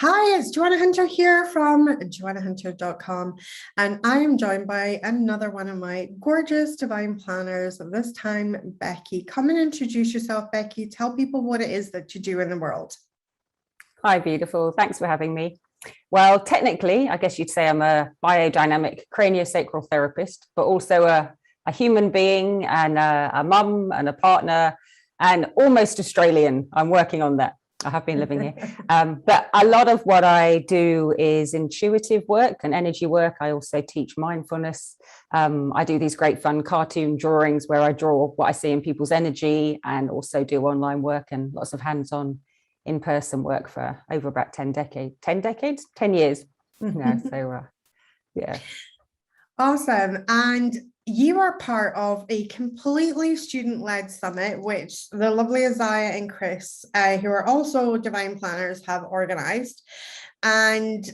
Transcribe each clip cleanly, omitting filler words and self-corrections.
Hi, it's Joanna Hunter here from joannahunter.com, and I am joined by another one of my gorgeous divine planners, this time Beccy. Come and introduce yourself, Beccy. Tell people what it is that you do in the world. Hi, beautiful. Thanks for having me. Well, technically, I guess you'd say I'm a biodynamic craniosacral therapist, but also a human being and a mum and a partner and almost Australian. I'm working on that. I have been living here. But a lot of what I do is intuitive work and energy work. I also teach mindfulness. I do these great fun cartoon drawings where I draw what I see in people's energy, and also do online work and lots of hands-on in-person work for over about 10 years. Yeah. Awesome. And you are part of a completely student-led summit, which the lovely Isaiah and Chris, who are also divine planners, have organized. And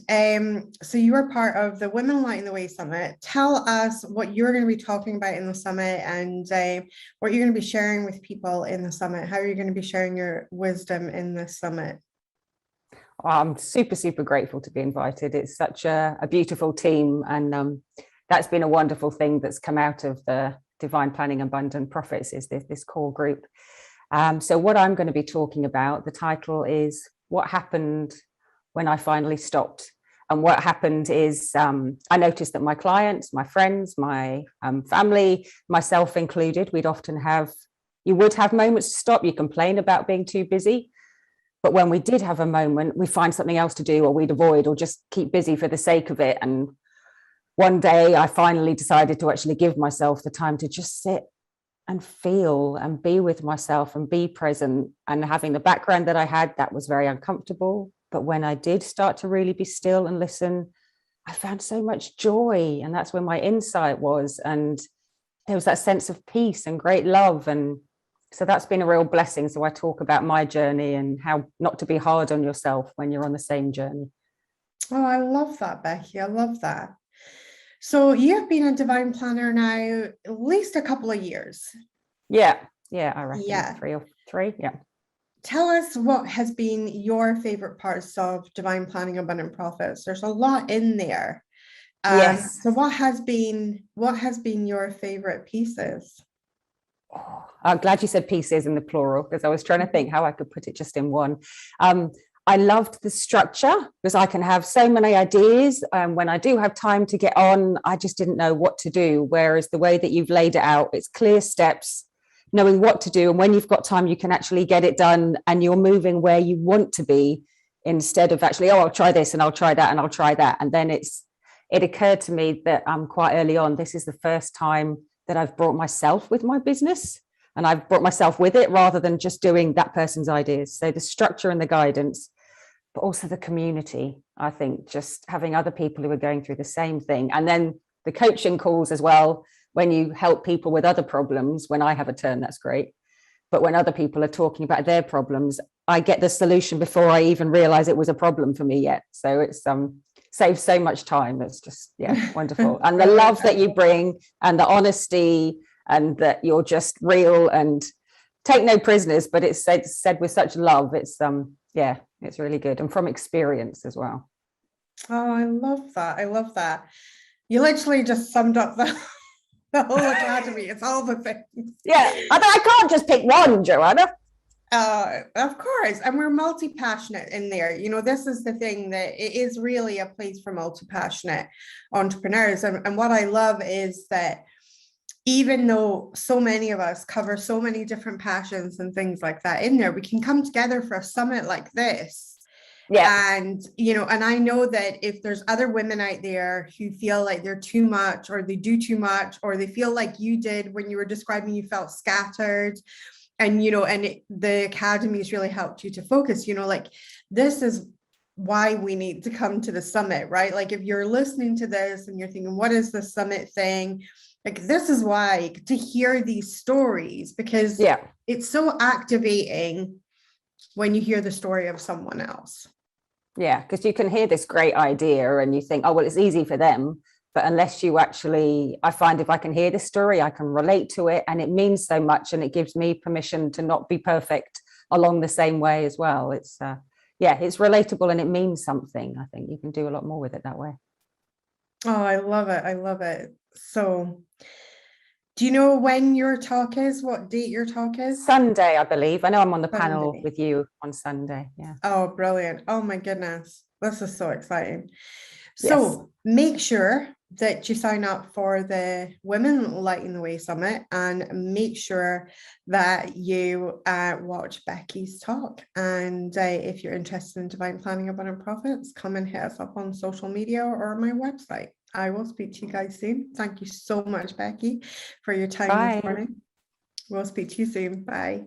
so you are part of the Women Lighting the Way Summit. Tell us what you're going to be talking about in the summit, and what you're going to be sharing with people in the summit. How are you going to be sharing your wisdom in the summit? I'm super, super grateful to be invited. It's such a beautiful team, and that's been a wonderful thing that's come out of the Divine Planning Abundant Profits, is this core group. So what I'm going to be talking about, the title is What Happened When I Finally Stopped. And what happened is I noticed that my clients, my friends, my family, myself included, you would have moments to stop. You complain about being too busy. But when we did have a moment, we find something else to do, or we'd avoid, or just keep busy for the sake of it. And one day I finally decided to actually give myself the time to just sit and feel and be with myself and be present. And having the background that I had, that was very uncomfortable. But when I did start to really be still and listen, I found so much joy. And that's where my insight was. And there was that sense of peace and great love. And so that's been a real blessing. So I talk about my journey and how not to be hard on yourself when you're on the same journey. Oh, I love that, Beccy. I love that. So you have been a divine planner now at least a couple of years. Yeah, I reckon. Yeah. 3 or 3. Yeah. Tell us what has been your favorite parts of Divine Planning Abundant Profits. There's a lot in there. Yes. So what has been your favorite pieces? Oh, I'm glad you said pieces in the plural, because I was trying to think how I could put it just in one. I loved the structure because I can have so many ideas. When I do have time to get on, I just didn't know what to do. Whereas the way that you've laid it out, it's clear steps, knowing what to do. And when you've got time, you can actually get it done, and you're moving where you want to be, instead of actually, I'll try this and I'll try that and I'll try that. And then it occurred to me that quite early on, this is the first time that I've brought myself with my business, and I've brought myself with it rather than just doing that person's ideas. So the structure and the guidance, but also the community. I think just having other people who are going through the same thing, and then the coaching calls as well, when you help people with other problems. When I have a turn, that's great. But when other people are talking about their problems, I get the solution before I even realize it was a problem for me yet. So it's saves so much time. It's just, wonderful. And the love that you bring, and the honesty, and that you're just real and take no prisoners, but it's said with such love. It's really good, and from experience as well. Oh, I love that. I love that. You literally just summed up the whole academy. It's all the things. Yeah, I can't just pick one, Joanna. Of course. And we're multi-passionate in there. You know, this is the thing, that it is really a place for multi-passionate entrepreneurs. And what I love is that even though so many of us cover so many different passions and things like that in there, we can come together for a summit like this. Yeah. And, you know, and I know that if there's other women out there who feel like they're too much, or they do too much, or they feel like you did when you were describing, you felt scattered, and, you know, the academy's really helped you to focus, you know, like, this is why we need to come to the summit, right? Like, if you're listening to this and you're thinking, what is the summit thing? Like, this is why, to hear these stories, because it's so activating when you hear the story of someone else. Yeah, because you can hear this great idea and you think, oh, well, it's easy for them. But unless you actually, I find if I can hear the story, I can relate to it, and it means so much, and it gives me permission to not be perfect along the same way as well. It's yeah, it's relatable and it means something. I think you can do a lot more with it that way. Oh, I love it. I love it. So, do you know when your talk is? What date your talk is? Sunday, I believe. I know I'm on the panel Sunday. with you on Sunday. Yeah. Oh, brilliant. Oh my goodness. This is so exciting. Yes. So make sure that you sign up for the Women Lighting the Way Summit, and make sure that you watch Beccy's talk. And if you're interested in divine planning abundant profits, come and hit us up on social media or my website. I will speak to you guys soon. Thank you so much, Beccy, for your time this Bye. morning. We'll speak to you soon. Bye.